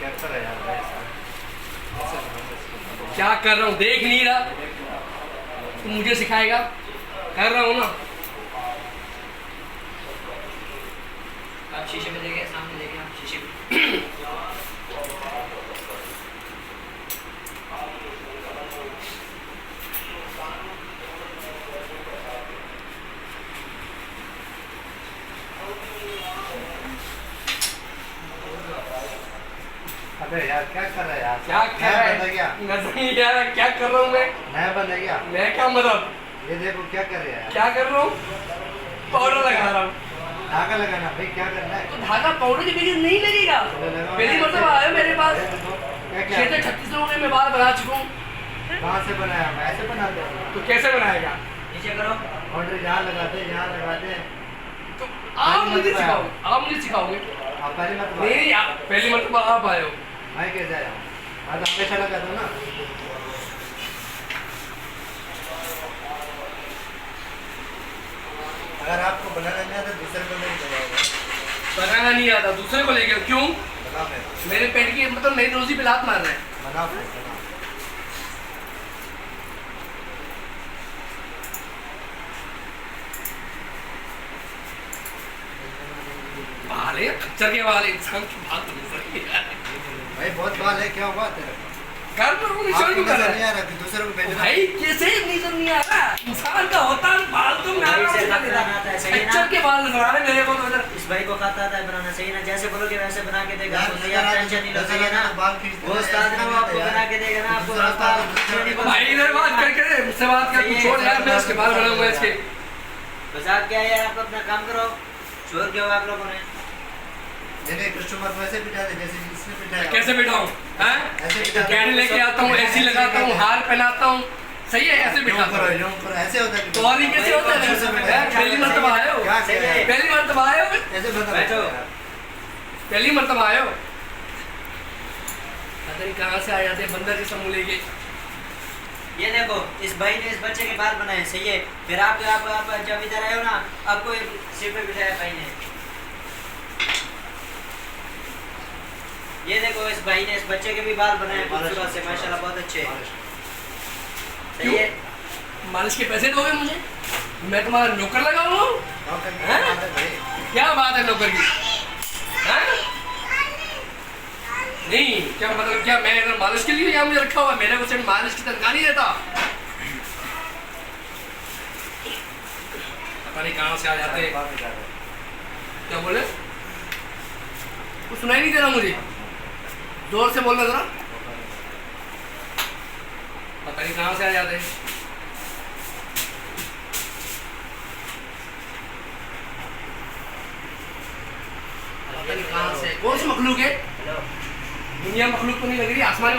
क्या कर रहा है यार ऐसा? क्या कर रहा हूँ देख नहीं रहा? तुम मुझे सिखाएगा? कर रहा हूँ ना। आप शीशे में देखें, सामने देखें, आप शीशे में। अबे यार क्या कर रहा है यार? क्या कर रहा बंद है क्या? है? नजर नहीं आ रहा क्या कर रहा हूँ मैं? नया बंद है क्या? मैं क्या मतलब ये देखो क्या कर रहा है? क्या कर रहा हूँ? पाउडर लगा रहा हूँ। धागा लगाना भाई, क्या करना है? तो धागा पाउडर के बगैर नहीं लगेगा। पहली मतलब आया मेरे पास। क्या क्या? 36 लोगों के मैं बाल बना चुका हूँ। कहाँ से बनाया? मैं ऐसे बनाते हैं। तो कैसे बनाएगा? नीचे करो। ऑर्डर यहाँ लगाते हैं, यहाँ लगाते हैं। तो आप मुझे सिखाओगे? आप मुझे सिखाओगे? आप पहले मत नहीं पहली मतलब आप आए हो। मैं कैसे आया? मैं तो हमेशा लगा दो ना। अगर आपको बनाना नहीं आता दूसरे को नहीं बनाओगे। बनाना नहीं आता दूसरे को लेकर क्यों? बनाओ फिर। मेरे पेट की मतलब मेरी रोजी पे लात मार रहे हैं। बनाओ फिर, बनाओ। बाल है खच्चर के बाल, इंसान की बात नहीं सकती यार। भाई बहुत बाल है, क्या हुआ तेरे को? कर पर वो निशान आपको क्यों कर नजर रहा नहीं है? आ रहा कि दूसरे को भेजना? भाई कैसे नजर नहीं आ रहा? इंसान का होता है बाल तो मैं भाई से बात बनाना आता है, सही है ना? खच्चर के बाल बना रहे मेरे को तो इधर। इस भाई को खाता आता है बनाना, सही ना? जैसे बोलोगे वैसे बना के देगा यार, आपको, यार टेंशन नहीं लो, सही है ना? बाल खींचते वो हैं, उस्ताद ना, वो ऐसे आपको नहीं बना के देगा ना, आपको दूसरा उस्ताद आपको दूसरा नहीं को- बोल- भाई इधर बात करके मुझसे बात कर, तू छोड़ यार, मैं इसके बाल बनाऊंगा इसके। मजाक क्या है यार? आप अपना काम करो। शोर क्यों आप लोगों ने? नहीं कस्टमर को ऐसे बिठा दे जैसे इसने बिठाया। कैसे बिठाऊं? हैं? ऐसे बिठा दे। गाड़ी लेके आता हूँ, एसी लगाता हूँ, हार पहनाता हूँ, सही है? ऐसे यूं बिठाता करो, हूँ। यूं करो, ऐसे होता है। तो और ये कैसे होता है? ऐसे बिठा दे। पहली मर्तबा आए हो? क्या किया है? पहली मर्तबा आए हो? ऐसे बता बैठो। पहली मर्तबा आए हो? पता नहीं कहाँ से आ जाते हैं बंदर के समूह लेके। ये देखो, इस भाई ने इस बच्चे के बाल बनाए, सही है? फिर आप जब इधर आए हो ना, आपको सिर पे बिठाया भाई ने। ये देखो, इस भाई ने इस बच्चे के भी बाल बनाए खूबसूरत से, माशाल्लाह बहुत अच्छे हैं। सही है? मालिश के पैसे दोगे मुझे? मैं तुम्हारा नौकर लगा हुआ हूँ? क्या बात है नौकर की? हैं? नहीं क्या मतलब, क्या मैं अगर मालिश के लिए यहाँ मुझे रखा हुआ है? मेरे को सिर्फ मालिश की तनख्वाह नहीं देता। पता नहीं कहाँ से आ जाते हैं। क्या बोले? कुछ सुनाई नहीं दे रहा मुझे, जोर से बोलना जरा। पता नहीं कहाँ से आ जाते हैं। पता नहीं कहाँ से, कौन सी मखलूक है? दुनिया मखलूक तो नहीं लग रही, आसमानी